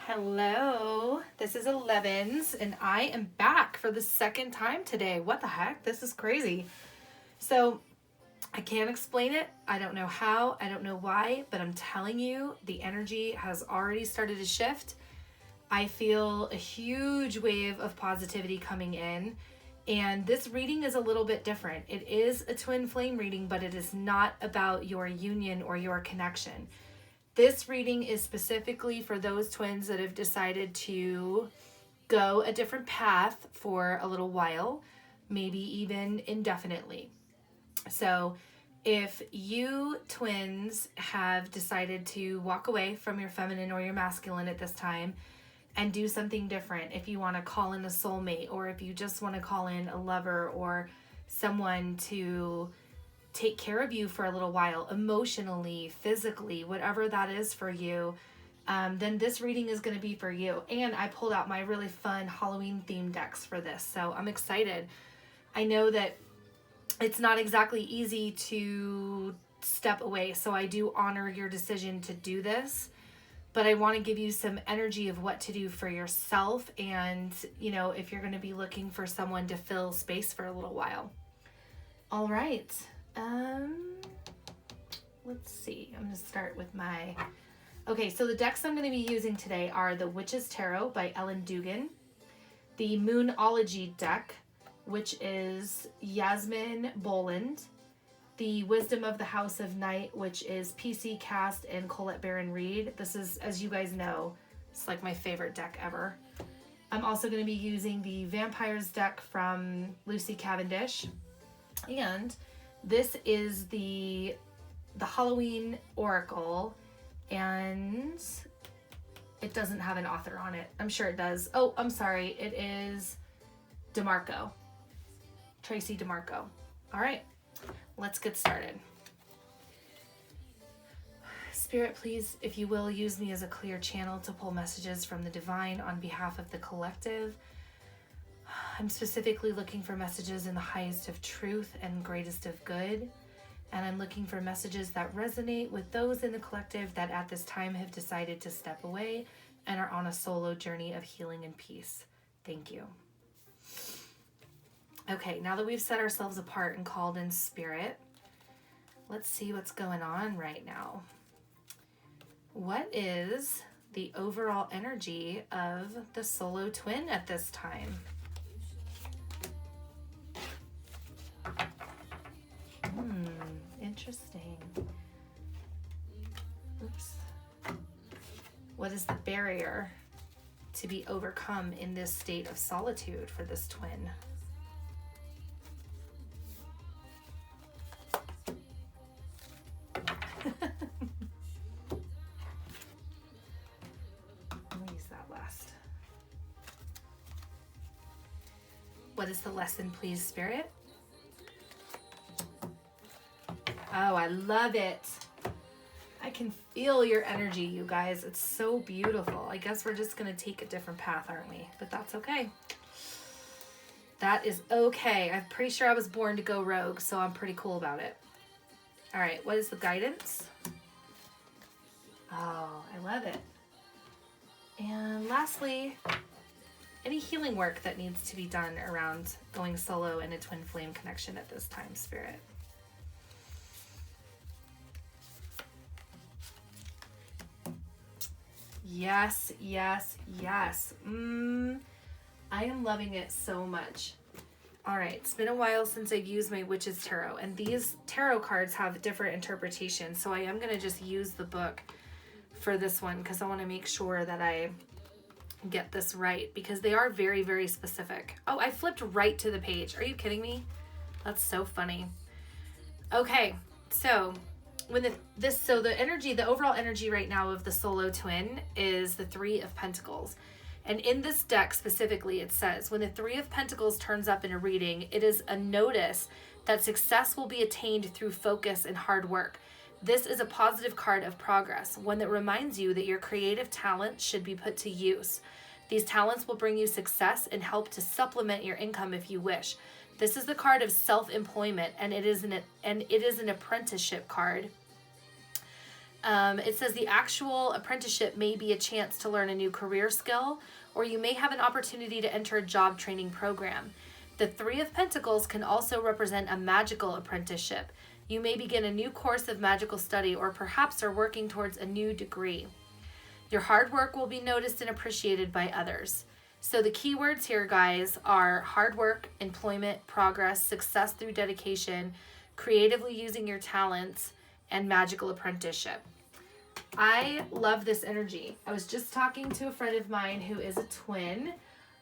Hello, this is Elevens, and I am back for the second time today. What the heck? This is crazy. So, I can't explain it. I don't know how, I don't know why, but I'm telling you, the energy has already started to shift. I feel a huge wave of positivity coming in, and this reading is a little bit different. It is a twin flame reading, but it is not about your union or your connection. This reading is specifically for those twins that have decided to go a different path for a little while, maybe even indefinitely. So, if you twins have decided to walk away from your feminine or your masculine at this time and do something different, if you want to call in a soulmate, or if you just want to call in a lover or someone to take care of you for a little while, emotionally, physically, whatever that is for you, then this reading is going to be for you. And I pulled out my really fun Halloween themed decks for this, so I'm excited. I know that it's not exactly easy to step away, so I do honor your decision to do this, but I want to give you some energy of what to do for yourself, and if you're going to be looking for someone to fill space for a little while. All right. Let's see. I'm going to start with my... Okay, so the decks I'm going to be using today are the Witch's Tarot by Ellen Dugan, the Moonology deck, which is Yasmin Boland, the Wisdom of the House of Night, which is PC Cast and Colette Baron Reed. This is, as you guys know, it's like my favorite deck ever. I'm also going to be using the Vampires deck from Lucy Cavendish, and this is the Halloween Oracle, and it doesn't have an author on it. I'm sure it does. Oh, I'm sorry. It is DeMarco. Tracy DeMarco. All right, let's get started. Spirit, please, if you will, use me as a clear channel to pull messages from the divine on behalf of the collective. I'm specifically looking for messages in the highest of truth and greatest of good. And I'm looking for messages that resonate with those in the collective that at this time have decided to step away and are on a solo journey of healing and peace. Thank you. Okay, now that we've set ourselves apart and called in spirit, let's see what's going on right now. What is the overall energy of the solo twin at this time? Interesting. Oops. What is the barrier to be overcome in this state of solitude for this twin? I'll use that last. What is the lesson, please, Spirit? Oh, I love it. I can feel your energy, you guys. It's so beautiful. I guess we're just going to take a different path, aren't we? But that's okay. That is okay. I'm pretty sure I was born to go rogue, so I'm pretty cool about it. All right, what is the guidance? Oh, I love it. And lastly, any healing work that needs to be done around going solo in a twin flame connection at this time, Spirit. Yes, yes, yes. I am loving it so much. All right, it's been a while since I've used my Witch's Tarot, and these tarot cards have different interpretations, so I am going to just use the book for this one because I want to make sure that I get this right, because they are very, very specific. Oh, I flipped right to the page. Are you kidding me? That's so funny. Okay, so the energy, the overall energy right now of the solo twin is the Three of Pentacles. And in this deck specifically, it says, when the Three of Pentacles turns up in a reading, it is a notice that success will be attained through focus and hard work. This is a positive card of progress, one that reminds you that your creative talents should be put to use. These talents will bring you success and help to supplement your income if you wish. This is the card of self-employment, and it is an apprenticeship card. It says the actual apprenticeship may be a chance to learn a new career skill, or you may have an opportunity to enter a job training program. The Three of Pentacles can also represent a magical apprenticeship. You may begin a new course of magical study, or perhaps are working towards a new degree. Your hard work will be noticed and appreciated by others. So the key words here, guys, are hard work, employment, progress, success through dedication, creatively using your talents, and magical apprenticeship. I love this energy. I was just talking to a friend of mine who is a twin.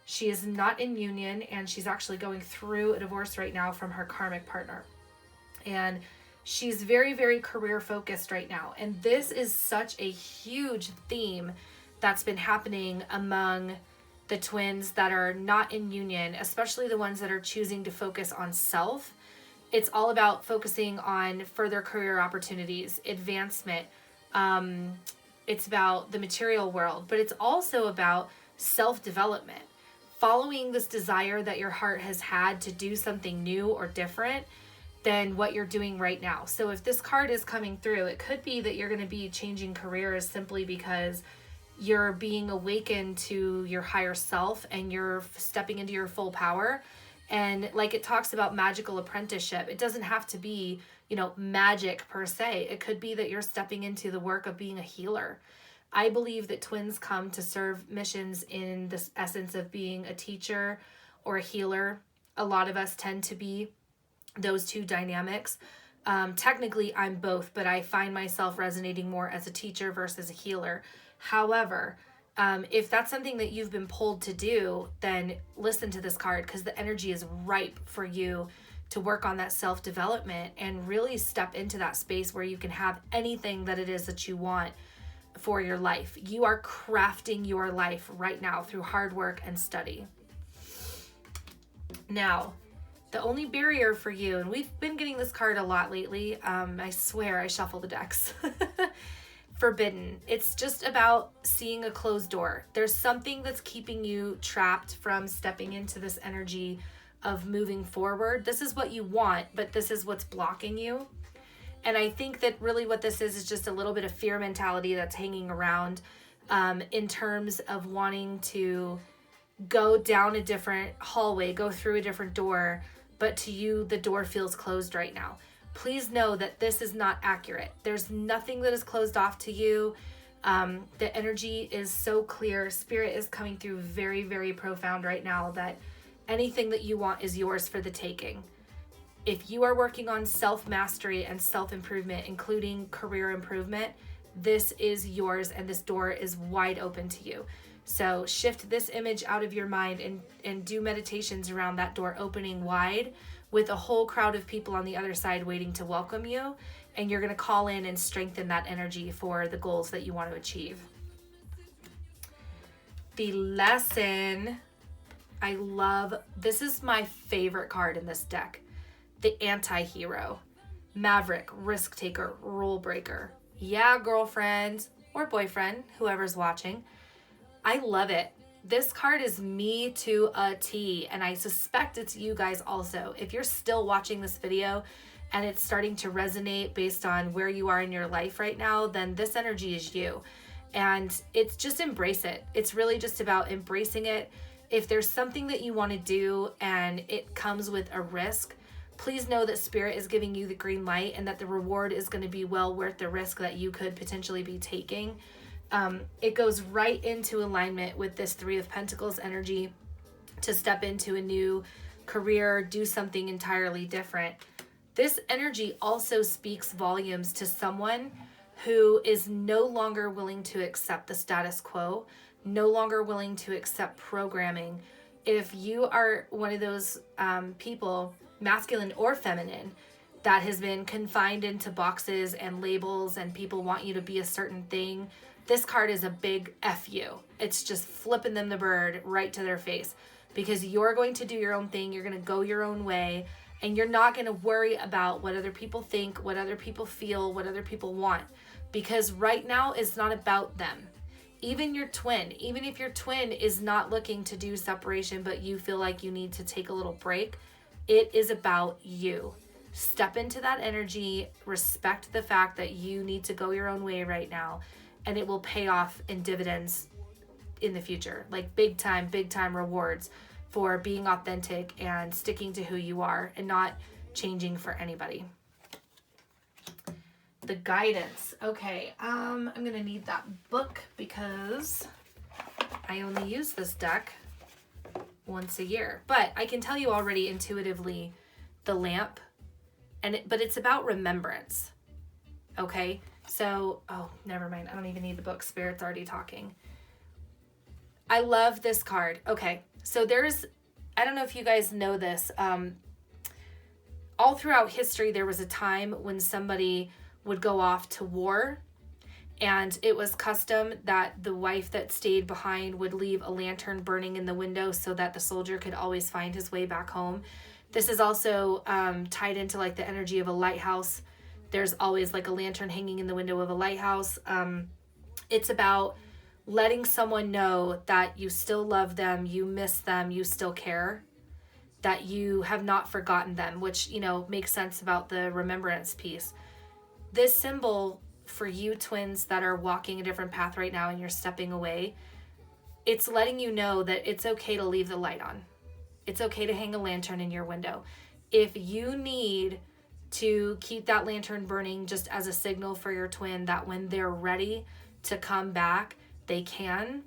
She is not in union, and she's actually going through a divorce right now from her karmic partner. And she's very, very career focused right now. And this is such a huge theme that's been happening among the twins that are not in union, especially the ones that are choosing to focus on self. It's all about focusing on further career opportunities, advancement. It's about the material world, but it's also about self-development. Following this desire that your heart has had to do something new or different than what you're doing right now. So if this card is coming through, it could be that you're going to be changing careers simply because you're being awakened to your higher self and you're stepping into your full power. And like it talks about magical apprenticeship, it doesn't have to be, magic per se. It could be that you're stepping into the work of being a healer. I believe that twins come to serve missions in this essence of being a teacher or a healer. A lot of us tend to be those two dynamics. Technically, I'm both, but I find myself resonating more as a teacher versus a healer. However, if that's something that you've been pulled to do, then listen to this card, because the energy is ripe for you to work on that self-development and really step into that space where you can have anything that it is that you want for your life. You are crafting your life right now through hard work and study. Now, the only barrier for you, and we've been getting this card a lot lately, I swear I shuffle the decks. Forbidden. It's just about seeing a closed door. There's something that's keeping you trapped from stepping into this energy of moving forward. This is what you want, but this is what's blocking you. And I think that really what this is just a little bit of fear mentality that's hanging around in terms of wanting to go down a different hallway, go through a different door, but to you, the door feels closed right now. Please know that this is not accurate. There's nothing that is closed off to you. The energy is so clear. Spirit is coming through very, very profound right now that anything that you want is yours for the taking. If you are working on self-mastery and self-improvement, including career improvement, this is yours and this door is wide open to you. So shift this image out of your mind and do meditations around that door opening wide with a whole crowd of people on the other side waiting to welcome you. And you're going to call in and strengthen that energy for the goals that you want to achieve. The lesson, I love, this is my favorite card in this deck. The anti-hero, maverick, risk taker, rule breaker. Yeah, girlfriend or boyfriend, whoever's watching. I love it. This card is me to a T, and I suspect it's you guys also. If you're still watching this video and it's starting to resonate based on where you are in your life right now, then this energy is you. And it's just embrace it. It's really just about embracing it. If there's something that you want to do and it comes with a risk, please know that Spirit is giving you the green light and that the reward is going to be well worth the risk that you could potentially be taking. It goes right into alignment with this Three of Pentacles energy to step into a new career, do something entirely different. This energy also speaks volumes to someone who is no longer willing to accept the status quo, no longer willing to accept programming. If you are one of those people, masculine or feminine, that has been confined into boxes and labels and people want you to be a certain thing, this card is a big F you. It's just flipping them the bird right to their face, because you're going to do your own thing. You're going to go your own way, and you're not going to worry about what other people think, what other people feel, what other people want, because right now it's not about them. Even your twin, even if your twin is not looking to do separation, but you feel like you need to take a little break, it is about you. Step into that energy, respect the fact that you need to go your own way right now, and it will pay off in dividends in the future, like big time rewards for being authentic and sticking to who you are and not changing for anybody. The guidance. Okay, I'm gonna need that book because I only use this deck once a year. But I can tell you already intuitively the lamp, but it's about remembrance. Okay, so, oh, never mind. I don't even need the book. Spirit's already talking. I love this card. Okay, so I don't know if you guys know this. All throughout history, there was a time when somebody would go off to war, and it was custom that the wife that stayed behind would leave a lantern burning in the window so that the soldier could always find his way back home. This is also tied into like the energy of a lighthouse. There's always like a lantern hanging in the window of a lighthouse. It's about letting someone know that you still love them, you miss them, you still care, that you have not forgotten them, which, you know, makes sense about the remembrance piece. This symbol for you twins that are walking a different path right now and you're stepping away, it's letting you know that it's okay to leave the light on. It's okay to hang a lantern in your window. If you need to keep that lantern burning just as a signal for your twin that when they're ready to come back, they can,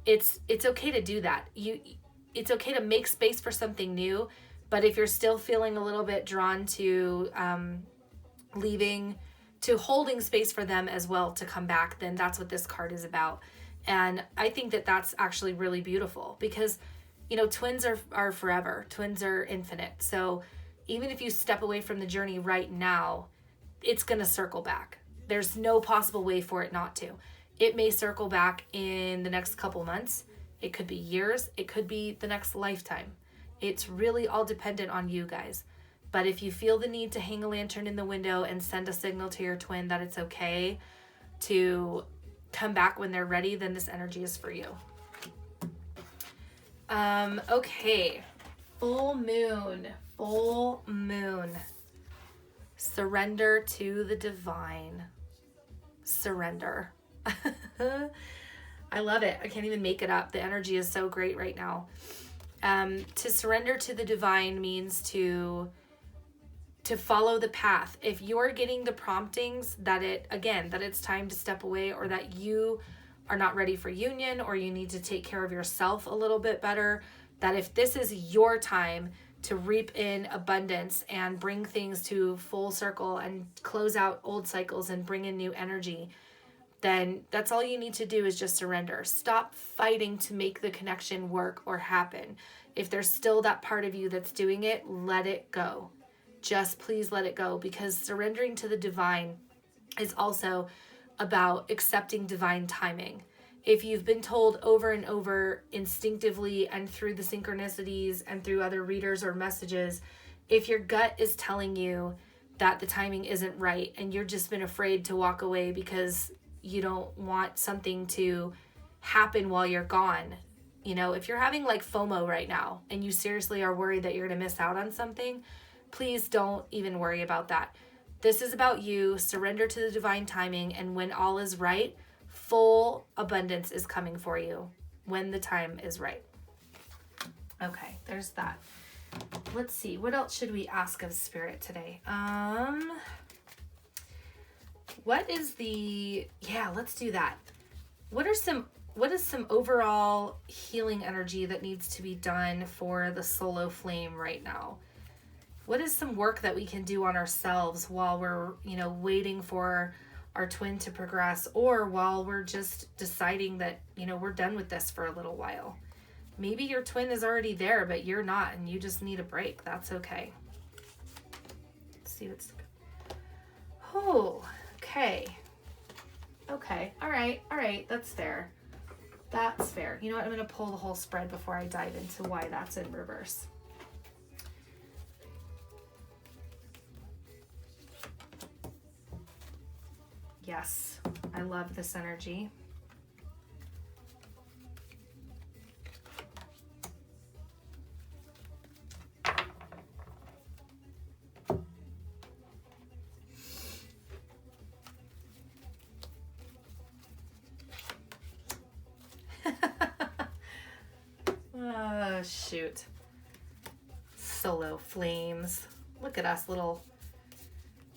it's okay to do that. It's okay to make space for something new, but if you're still feeling a little bit drawn to holding space for them as well to come back, then that's what this card is about. And I think that that's actually really beautiful because, you know, twins are forever. Twins are infinite. So even if you step away from the journey right now, it's going to circle back. There's no possible way for it not to. It may circle back in the next couple months. It could be years. It could be the next lifetime. It's really all dependent on you guys. But if you feel the need to hang a lantern in the window and send a signal to your twin that it's okay to come back when they're ready, then this energy is for you. Okay. Full moon. Surrender to the divine. Surrender. I love it. I can't even make it up. The energy is so great right now. To surrender to the divine means to follow the path. If you're getting the promptings that it's time to step away, or that you are not ready for union, or you need to take care of yourself a little bit better, that if this is your time to reap in abundance and bring things to full circle and close out old cycles and bring in new energy, then that's all you need to do is just surrender. Stop fighting to make the connection work or happen. If there's still that part of you that's doing it, let it go. Just please let it go, because surrendering to the divine is also about accepting divine timing. If you've been told over and over instinctively and through the synchronicities and through other readers or messages, if your gut is telling you that the timing isn't right and you're just been afraid to walk away because you don't want something to happen while you're gone, you know, if you're having like FOMO right now and you seriously are worried that you're going to miss out on something, please don't even worry about that. This is about you. Surrender to the divine timing, and when all is right, full abundance is coming for you when the time is right. Okay, there's that. Let's see, what else should we ask of Spirit today? Let's do that. What is some overall healing energy that needs to be done for the solar flame right now? What is some work that we can do on ourselves while we're, waiting for our twin to progress, or while we're just deciding that, we're done with this for a little while? Maybe your twin is already there, but you're not, and you just need a break. That's okay. Let's see what's... Oh, okay. Okay. All right. That's fair. That's fair. You know what? I'm going to pull the whole spread before I dive into why that's in reverse. Yes, I love this energy. Oh, shoot. Solo flames. Look at us little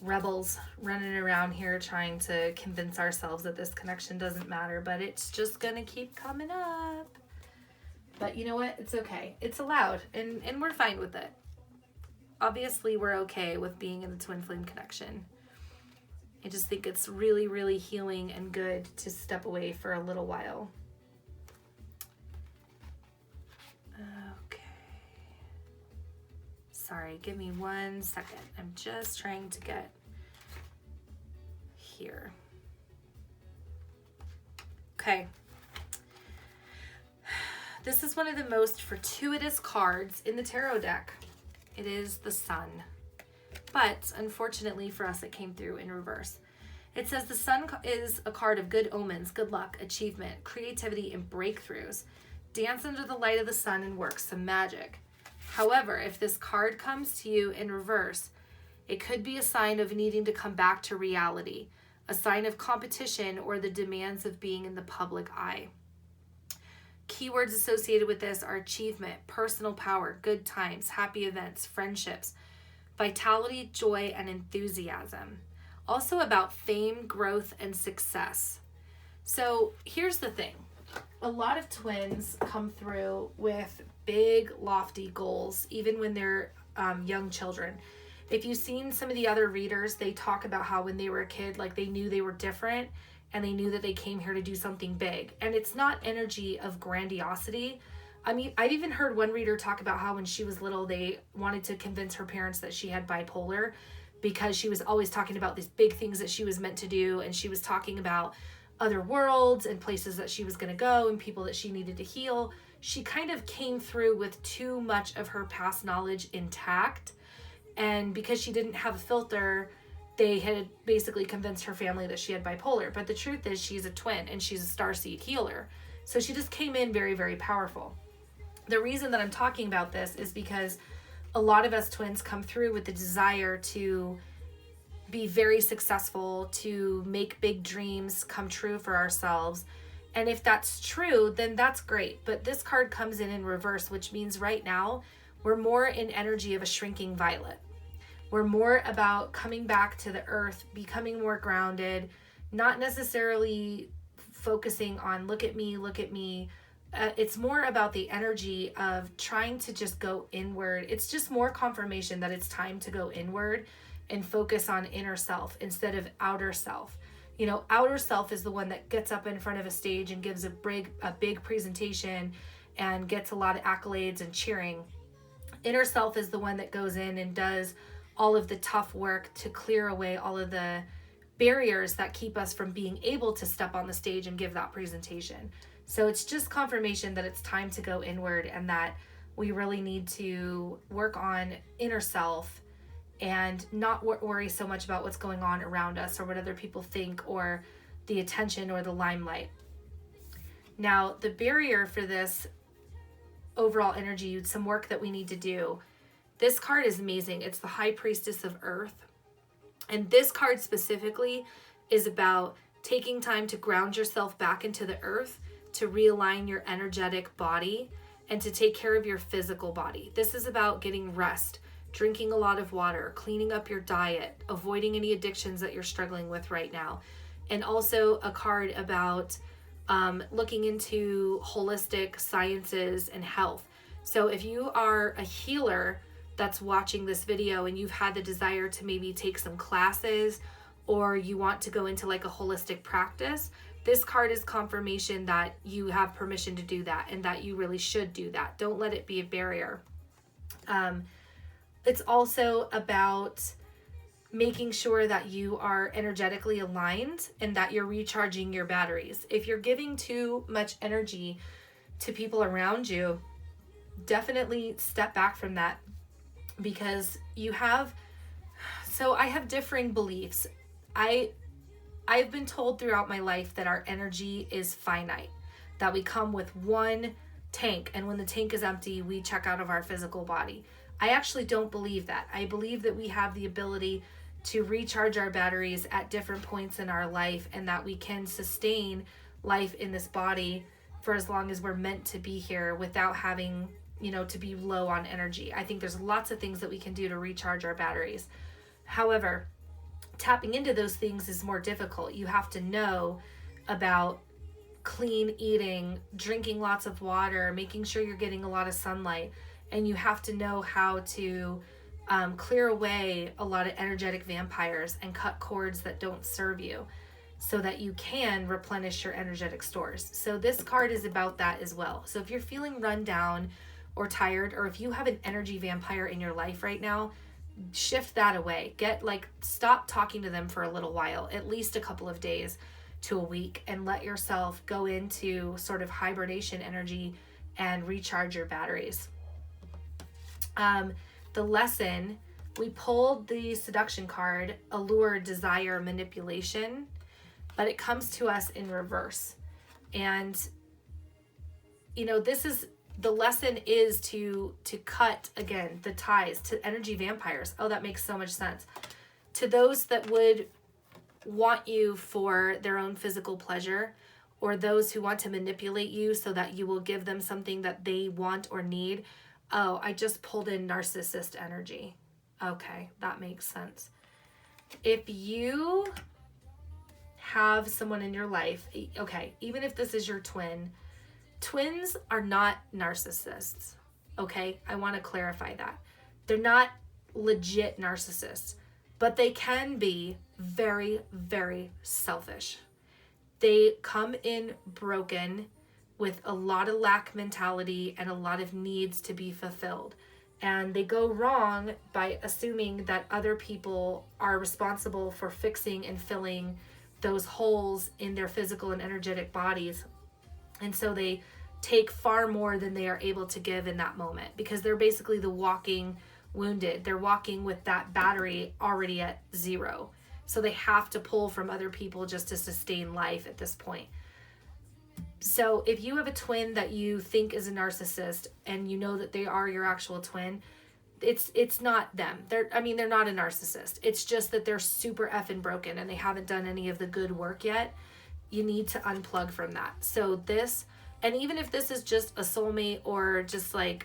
rebels running around here trying to convince ourselves that this connection doesn't matter, but it's just gonna keep coming up. But you know what? It's okay. It's allowed, and we're fine with it. Obviously, we're okay with being in the twin flame connection. I just think it's really, really healing and good to step away for a little while. Okay. Sorry, give me 1 second. I'm just trying to get here. Okay. This is one of the most fortuitous cards in the tarot deck. It is the Sun. But unfortunately for us, it came through in reverse. It says the Sun is a card of good omens, good luck, achievement, creativity, and breakthroughs. Dance under the light of the sun and work some magic. However, if this card comes to you in reverse, it could be a sign of needing to come back to reality, a sign of competition or the demands of being in the public eye. Keywords associated with this are achievement, personal power, good times, happy events, friendships, vitality, joy, and enthusiasm. Also about fame, growth, and success. So here's the thing. A lot of twins come through with big, lofty goals, even when they're young children. If you've seen some of the other readers, they talk about how when they were a kid, like they knew they were different and they knew that they came here to do something big. And it's not energy of grandiosity. I mean, I've even heard one reader talk about how when she was little, they wanted to convince her parents that she had bipolar because she was always talking about these big things that she was meant to do. And she was talking about other worlds and places that she was going to go and people that she needed to heal. She kind of came through with too much of her past knowledge intact. And because she didn't have a filter, they had basically convinced her family that she had bipolar. But the truth is she's a twin and she's a starseed healer. So she just came in very, very powerful. The reason that I'm talking about this is because a lot of us twins come through with the desire to be very successful, to make big dreams come true for ourselves. And if that's true, then that's great. But this card comes in reverse, which means right now we're more in energy of a shrinking violet. We're more about coming back to the earth, becoming more grounded, not necessarily focusing on look at me, look at me. It's more about the energy of trying to just go inward. It's just more confirmation that it's time to go inward and focus on inner self instead of outer self. You know, outer self is the one that gets up in front of a stage and gives a big presentation and gets a lot of accolades and cheering. Inner self is the one that goes in and does all of the tough work to clear away all of the barriers that keep us from being able to step on the stage and give that presentation. So it's just confirmation that it's time to go inward and that we really need to work on inner self and not worry so much about what's going on around us or what other people think or the attention or the limelight. Now, the barrier for this overall energy, some work that we need to do. This card is amazing. It's the High Priestess of Earth. And this card specifically is about taking time to ground yourself back into the earth, to realign your energetic body, and to take care of your physical body. This is about getting rest, drinking a lot of water, cleaning up your diet, avoiding any addictions that you're struggling with right now. And also a card about looking into holistic sciences and health. So if you are a healer that's watching this video and you've had the desire to maybe take some classes or you want to go into like a holistic practice, this card is confirmation that you have permission to do that and that you really should do that. Don't let it be a barrier. It's also about making sure that you are energetically aligned and that you're recharging your batteries. If you're giving too much energy to people around you, definitely step back from that because you have, so I have differing beliefs. I've been told throughout my life that our energy is finite, that we come with one tank and when the tank is empty, we check out of our physical body. I actually don't believe that. I believe that we have the ability to recharge our batteries at different points in our life and that we can sustain life in this body for as long as we're meant to be here without having to be low on energy. I think there's lots of things that we can do to recharge our batteries. However, tapping into those things is more difficult. You have to know about clean eating, drinking lots of water, making sure you're getting a lot of sunlight, and you have to know how to clear away a lot of energetic vampires and cut cords that don't serve you so that you can replenish your energetic stores. So this card is about that as well. So if you're feeling run down or tired, or if you have an energy vampire in your life right now, shift that away. Stop talking to them for a little while, at least a couple of days to a week, and let yourself go into sort of hibernation energy and recharge your batteries. The lesson, we pulled the seduction card, allure, desire, manipulation, but it comes to us in reverse. And, the lesson is to cut, again, the ties to energy vampires. Oh, that makes so much sense. To those that would want you for their own physical pleasure, or those who want to manipulate you so that you will give them something that they want or need. Oh, I just pulled in narcissist energy. Okay, that makes sense. If you have someone in your life, okay, even if this is your twin, twins are not narcissists, okay? I want to clarify that. They're not legit narcissists, but they can be very, very selfish. They come in broken with a lot of lack mentality and a lot of needs to be fulfilled. And they go wrong by assuming that other people are responsible for fixing and filling those holes in their physical and energetic bodies. And so they take far more than they are able to give in that moment, because they're basically the walking wounded. They're walking with that battery already at zero. So they have to pull from other people just to sustain life at this point. So if you have a twin that you think is a narcissist and you know that they are your actual twin, it's not them. They're not a narcissist. It's just that they're super effing broken and they haven't done any of the good work yet. You need to unplug from that. So this, and even if this is just a soulmate or just a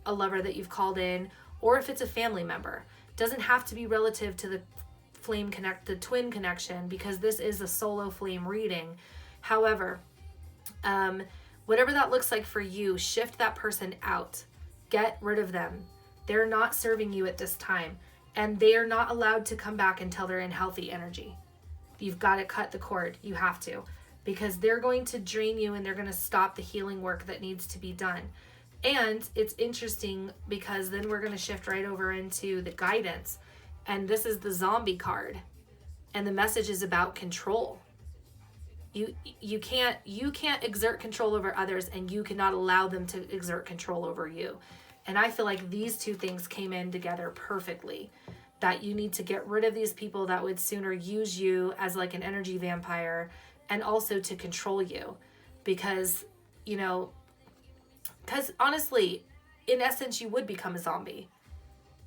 lover that you've called in, or if it's a family member, doesn't have to be relative to the the twin connection, because this is a solo flame reading. However, whatever that looks like for you, shift that person out. Get rid of them. They're not serving you at this time, and they are not allowed to come back until they're in healthy energy. You've got to cut the cord. You have to, because they're going to drain you and they're going to stop the healing work that needs to be done. And it's interesting because then we're going to shift right over into the guidance. And this is the zombie card. And the message is about control. You can't exert control over others, and you cannot allow them to exert control over you. And I feel like these two things came in together perfectly. That you need to get rid of these people that would sooner use you as like an energy vampire, and also to control you. Because honestly, in essence, you would become a zombie.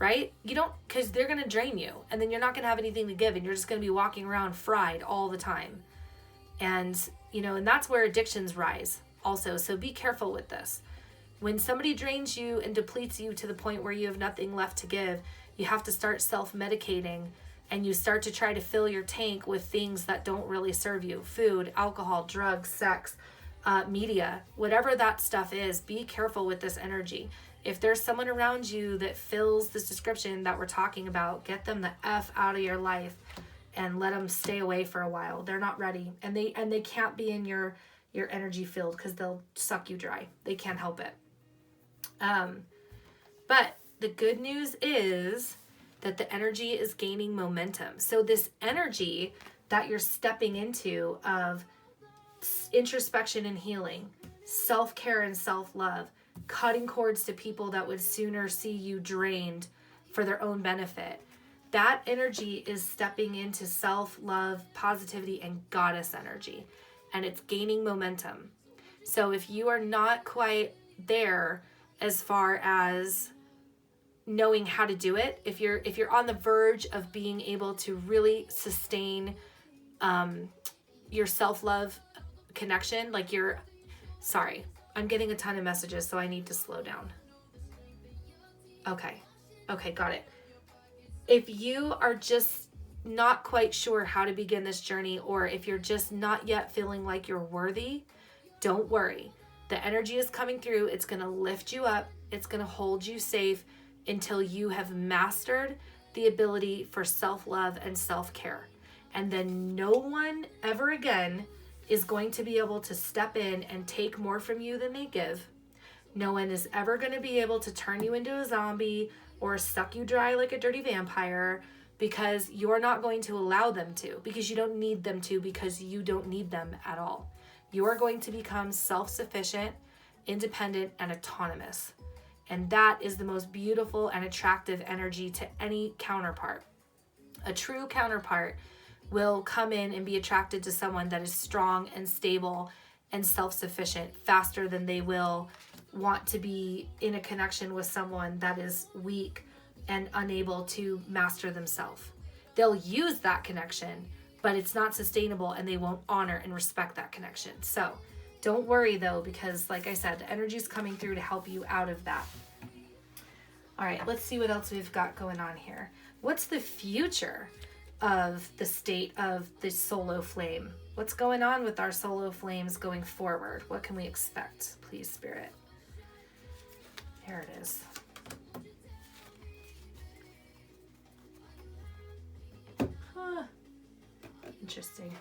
Right? Because they're going to drain you, and then you're not going to have anything to give, and you're just going to be walking around fried all the time. And, and that's where addictions rise also. So be careful with this. When somebody drains you and depletes you to the point where you have nothing left to give, you have to start self-medicating, and you start to try to fill your tank with things that don't really serve you. Food, alcohol, drugs, sex, media, whatever that stuff is. Be careful with this energy. If there's someone around you that fills this description that we're talking about, get them the F out of your life and let them stay away for a while. They're not ready, and they can't be in your energy field because they'll suck you dry. They can't help it. But the good news is that the energy is gaining momentum. So this energy that you're stepping into of introspection and healing, self-care and self-love, cutting cords to people that would sooner see you drained for their own benefit. That energy is stepping into self-love, positivity, and goddess energy, and it's gaining momentum. So if you are not quite there as far as knowing how to do it, if you're on the verge of being able to really sustain your self-love connection, I'm getting a ton of messages, so I need to slow down. Okay, got it. If you are just not quite sure how to begin this journey, or if you're just not yet feeling like you're worthy, don't worry. The energy is coming through. It's going to lift you up. It's going to hold you safe until you have mastered the ability for self-love and self-care. And then no one ever again is going to be able to step in and take more from you than they give. No one is ever going to be able to turn you into a zombie or suck you dry like a dirty vampire, because you're not going to allow them to, because you don't need them to, because you don't need them at all. You are going to become self-sufficient, independent, and autonomous. And that is the most beautiful and attractive energy to any counterpart. A true counterpart will come in and be attracted to someone that is strong and stable and self-sufficient faster than they will want to be in a connection with someone that is weak and unable to master themselves. They'll use that connection, but it's not sustainable, and they won't honor and respect that connection. So don't worry though, because like I said, the energy is coming through to help you out of that. All right, let's see what else we've got going on here. What's the future of the state of the solo flame? What's going on with our solo flames going forward? What can we expect? Please, Spirit. There it is. Huh. Interesting.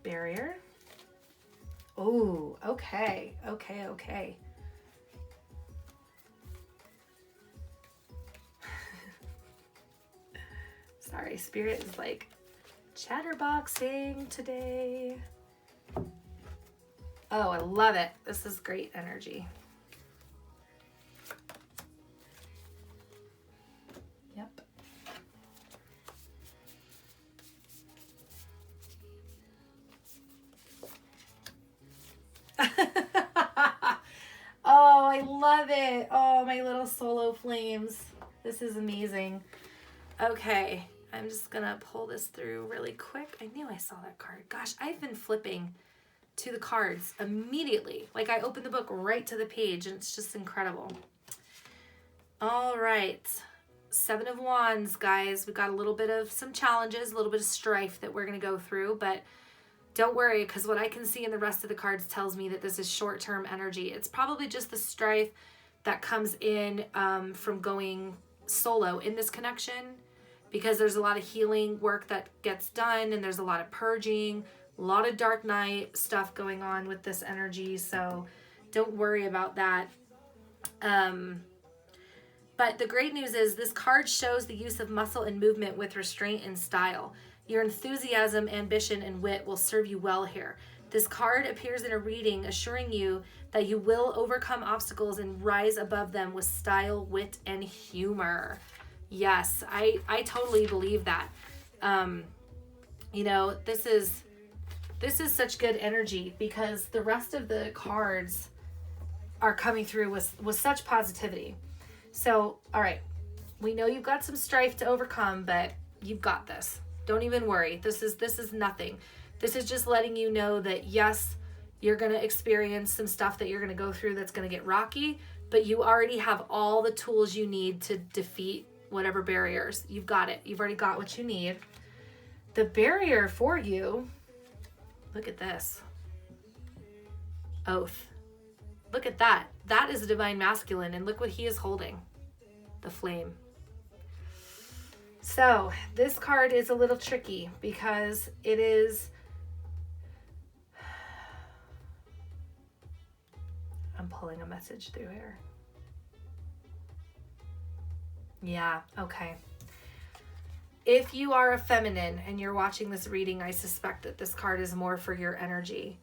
Barrier. Oh, okay. Sorry, Spirit is like chatterboxing today. Oh, I love it. This is great energy. Yep. Oh, I love it. Oh, my little solo flames. This is amazing. Okay, I'm just gonna pull this through really quick. I knew I saw that card. Gosh, I've been flipping to the cards immediately. Like I opened the book right to the page, and it's just incredible. All right, 7 of Wands, guys. We've got a little bit of some challenges, a little bit of strife that we're gonna go through, but don't worry, because what I can see in the rest of the cards tells me that this is short-term energy. It's probably just the strife that comes in from going solo in this connection, because there's a lot of healing work that gets done, and there's a lot of purging, a lot of dark night stuff going on with this energy, so don't worry about that. But the great news is this card shows the use of muscle and movement with restraint and style. Your enthusiasm, ambition, and wit will serve you well here. This card appears in a reading assuring you that you will overcome obstacles and rise above them with style, wit, and humor. Yes, I totally believe that. You know, this is such good energy, because the rest of the cards are coming through with such positivity. So, all right, we know you've got some strife to overcome, but you've got this. Don't even worry. This is nothing. This is just letting you know that yes, you're going to experience some stuff that you're going to go through that's going to get rocky, but you already have all the tools you need to defeat whatever barriers. You've got it. You've already got what you need. The barrier for you, look at this. Oath. Look at that. That is a divine masculine, and look what he is holding. The flame. So this card is a little tricky, because it is, I'm pulling a message through here. Yeah, okay. If you are a feminine and you're watching this reading, I suspect that this card is more for your energy.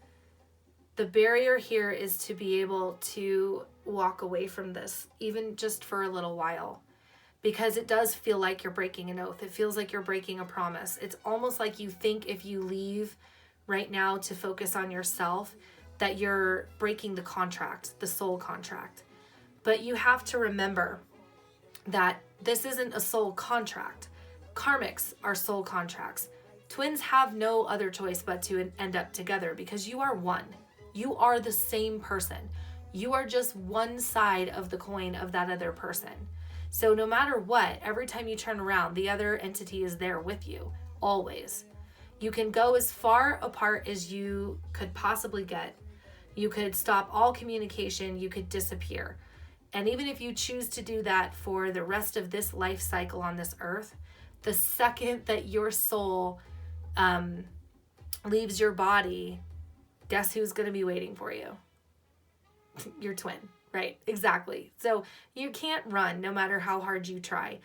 The barrier here is to be able to walk away from this, even just for a little while. Because it does feel like you're breaking an oath. It feels like you're breaking a promise. It's almost like you think if you leave right now to focus on yourself, that you're breaking the contract, the soul contract. But you have to remember that this isn't a soul contract. Karmics are soul contracts. Twins have no other choice but to end up together because you are one. You are the same person. You are just one side of the coin of that other person. So no matter what, every time you turn around, the other entity is there with you, always. You can go as far apart as you could possibly get. You could stop all communication. You could disappear. And even if you choose to do that for the rest of this life cycle on this earth, the second that your soul leaves your body, guess who's going to be waiting for you? Your twin, right? Exactly. So you can't run no matter how hard you try.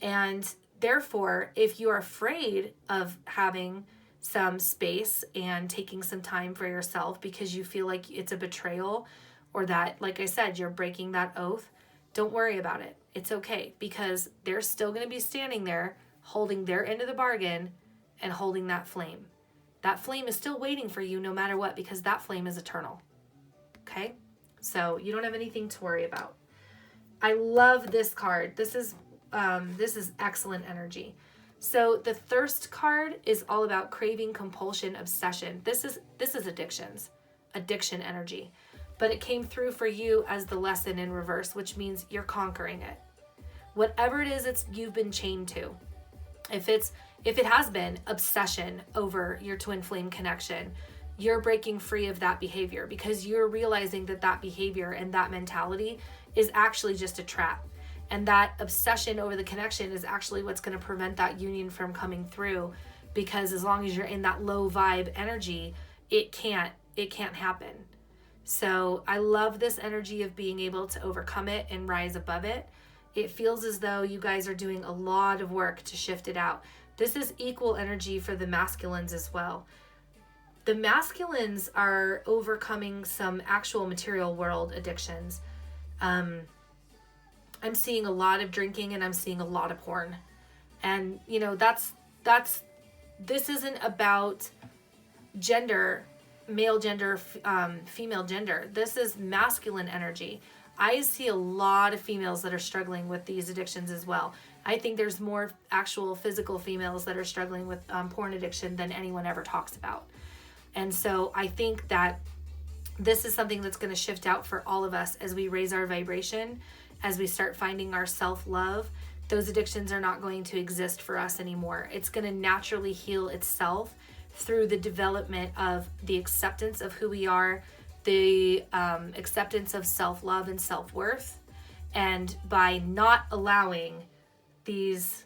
And therefore, if you're afraid of having some space and taking some time for yourself because you feel like it's a betrayal or that, like I said, you're breaking that oath, don't worry about it. It's okay because they're still going to be standing there holding their end of the bargain and holding that flame. That flame is still waiting for you no matter what because that flame is eternal. Okay? So you don't have anything to worry about. I love this card. This is excellent energy. So the thirst card is all about craving, compulsion, obsession. This is addiction energy. But it came through for you as the lesson in reverse, which means you're conquering it. Whatever it is you've been chained to. If it has been obsession over your twin flame connection, you're breaking free of that behavior because you're realizing that behavior and that mentality is actually just a trap. And that obsession over the connection is actually what's going to prevent that union from coming through, because as long as you're in that low vibe energy, it can't happen. So I love this energy of being able to overcome it and rise above it. It feels as though you guys are doing a lot of work to shift it out. This is equal energy for the masculines as well. The masculines are overcoming some actual material world addictions. I'm seeing a lot of drinking and I'm seeing a lot of porn. And, this isn't about gender, male gender, female gender. This is masculine energy. I see a lot of females that are struggling with these addictions as well. I think there's more actual physical females that are struggling with porn addiction than anyone ever talks about. And so I think that this is something that's going to shift out for all of us as we raise our vibration, as we start finding our self-love. Those addictions are not going to exist for us anymore. It's going to naturally heal itself through the development of the acceptance of who we are, the acceptance of self-love and self-worth, and by not allowing these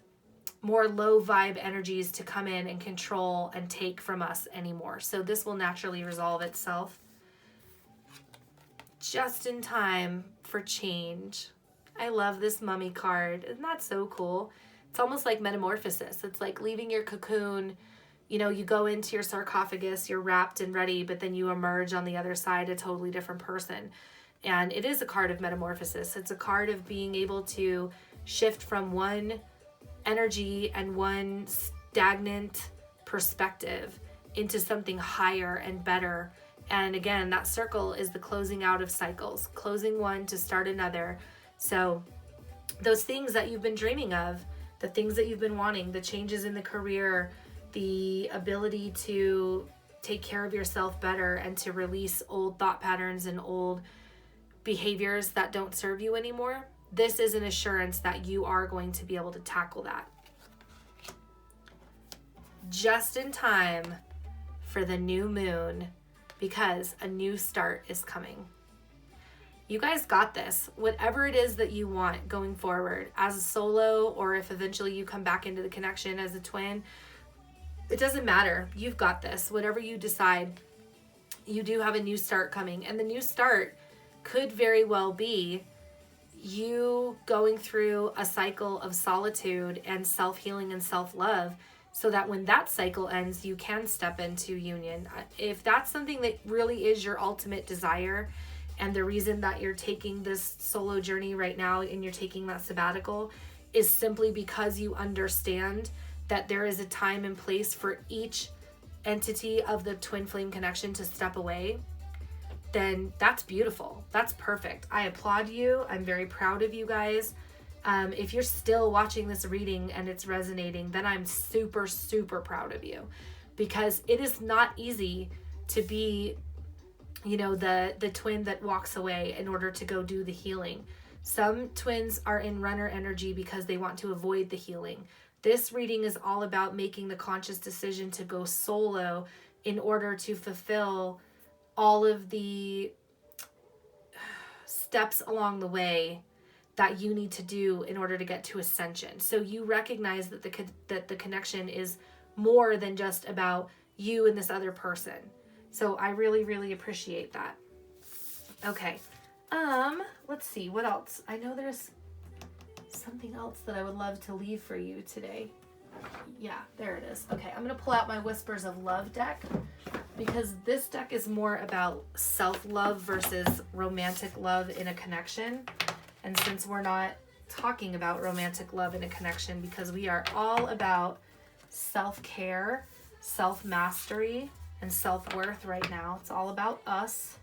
more low vibe energies to come in and control and take from us anymore. So this will naturally resolve itself just in time for change. I love this mummy card. Isn't that so cool? It's almost like metamorphosis. It's like leaving your cocoon. You go into your sarcophagus, you're wrapped and ready, but then you emerge on the other side a totally different person. And it is a card of metamorphosis. It's a card of being able to shift from one energy and one stagnant perspective into something higher and better. And again, that circle is the closing out of cycles, closing one to start another. So those things that you've been dreaming of, the things that you've been wanting, the changes in the career, the ability to take care of yourself better and to release old thought patterns and old behaviors that don't serve you anymore, this is an assurance that you are going to be able to tackle that. Just in time for the new moon, because a new start is coming. You guys got this. Whatever it is that you want going forward as a solo, or if eventually you come back into the connection as a twin, it doesn't matter. You've got this. Whatever you decide, you do have a new start coming. And the new start could very well be you going through a cycle of solitude and self-healing and self-love, so that when that cycle ends, you can step into union. If that's something that really is your ultimate desire, and the reason that you're taking this solo journey right now and you're taking that sabbatical is simply because you understand that there is a time and place for each entity of the twin flame connection to step away, then that's beautiful. That's perfect. I applaud you. I'm very proud of you guys. If you're still watching this reading and it's resonating, then I'm super, super proud of you, because it is not easy to be, the twin that walks away in order to go do the healing. Some twins are in runner energy because they want to avoid the healing. This reading is all about making the conscious decision to go solo in order to fulfill all of the steps along the way that you need to do in order to get to ascension. So you recognize that the connection is more than just about you and this other person. So I really, really appreciate that. Okay. Let's see what else. I know there's something else that I would love to leave for you today. Yeah, there it is. Okay, I'm going to pull out my Whispers of Love deck, because this deck is more about self-love versus romantic love in a connection. And since we're not talking about romantic love in a connection, because we are all about self-care, self-mastery, and self-worth right now. It's all about us.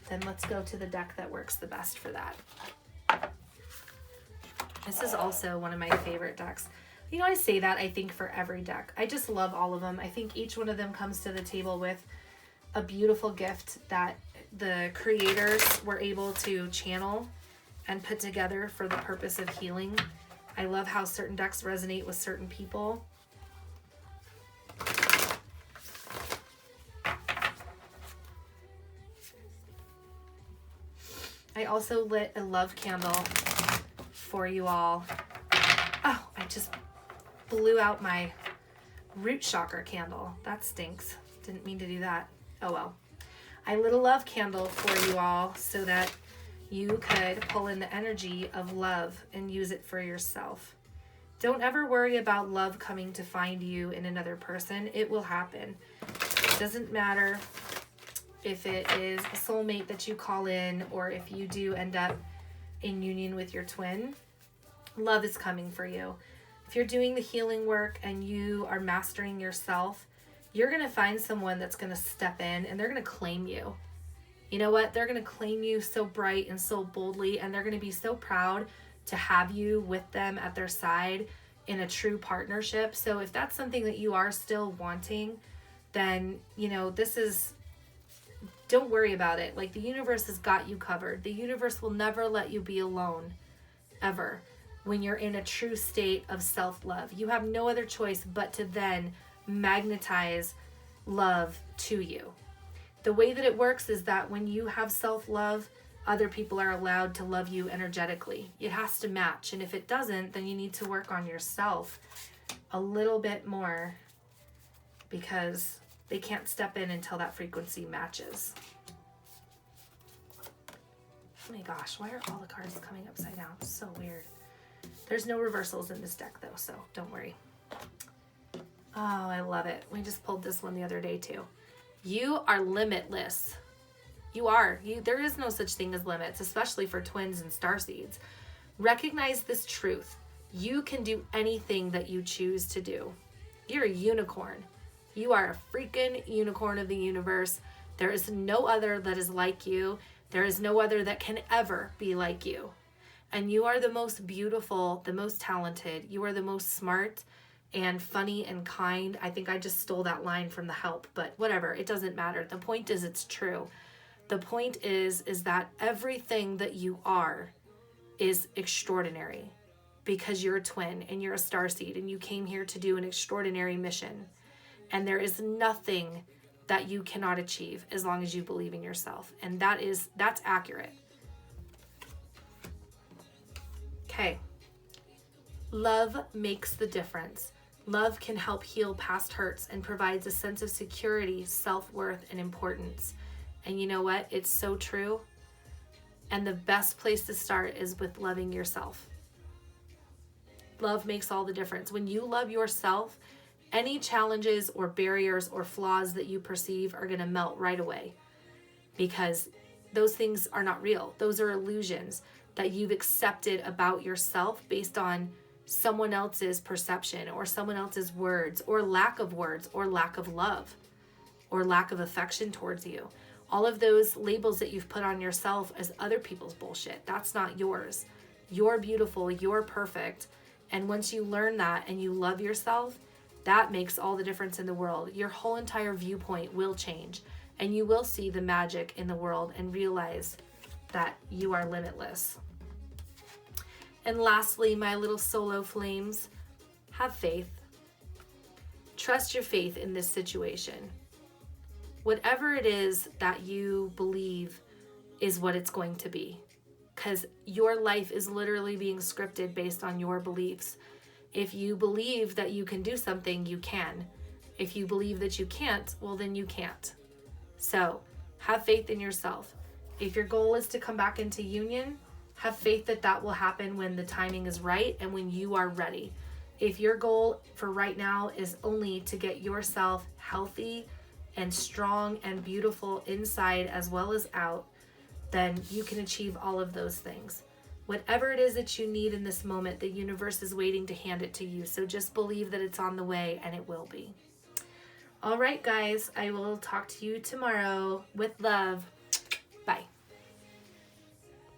Then let's go to the deck that works the best for that. This is also one of my favorite decks. I say that, I think, for every deck. I just love all of them. I think each one of them comes to the table with a beautiful gift that the creators were able to channel and put together for the purpose of healing. I love how certain decks resonate with certain people. I also lit a love candle for you all. Oh, I just blew out my root chakra candle. That stinks. Didn't mean to do that. Oh well. I lit a love candle for you all so that you could pull in the energy of love and use it for yourself. Don't ever worry about love coming to find you in another person. It will happen. It doesn't matter if it is a soulmate that you call in, or if you do end up in union with your twin, love is coming for you. If you're doing the healing work and you are mastering yourself, you're going to find someone that's going to step in and they're going to claim you. You know what? They're going to claim you so bright and so boldly, and they're going to be so proud to have you with them at their side in a true partnership. So if that's something that you are still wanting, then, don't worry about it. Like, the universe has got you covered. The universe will never let you be alone, ever, when you're in a true state of self-love. You have no other choice but to then magnetize love to you. The way that it works is that when you have self-love, other people are allowed to love you energetically. It has to match. And if it doesn't, then you need to work on yourself a little bit more, because they can't step in until that frequency matches. Oh my gosh, why are all the cards coming upside down? It's so weird. There's no reversals in this deck though, so don't worry. Oh, I love it. We just pulled this one the other day too. You are limitless. You are. There is no such thing as limits, especially for twins and starseeds. Recognize this truth. You can do anything that you choose to do. You're a unicorn. You are a freaking unicorn of the universe. There is no other that is like you. There is no other that can ever be like you. And you are the most beautiful, the most talented. You are the most smart and funny and kind. I think I just stole that line from The Help, but whatever. It doesn't matter. The point is, it's true. The point is that everything that you are is extraordinary, because you're a twin and you're a starseed and you came here to do an extraordinary mission. And there is nothing that you cannot achieve as long as you believe in yourself. And that's accurate. Okay. Love makes the difference. Love can help heal past hurts and provides a sense of security, self-worth, and importance. And you know what? It's so true. And the best place to start is with loving yourself. Love makes all the difference. When you love yourself, any challenges or barriers or flaws that you perceive are going to melt right away, because those things are not real. Those are illusions that you've accepted about yourself based on someone else's perception or someone else's words or lack of love or lack of affection towards you, All of those labels that you've put on yourself as other people's bullshit, that's not yours. You're beautiful, you're perfect. And once you learn that and you love yourself, that makes all the difference in the world. Your whole entire viewpoint will change, and you will see the magic in the world and realize that you are limitless. And lastly, my little solo flames, have faith. Trust your faith in this situation. Whatever it is that you believe is what it's going to be, because your life is literally being scripted based on your beliefs. If you believe that you can do something, you can. If you believe that you can't, well, then you can't. So have faith in yourself. If your goal is to come back into union, have faith that that will happen when the timing is right and when you are ready. If your goal for right now is only to get yourself healthy and strong and beautiful inside as well as out, then you can achieve all of those things. Whatever it is that you need in this moment, the universe is waiting to hand it to you. So just believe that it's on the way, and it will be. All right, guys, I will talk to you tomorrow with love. Bye.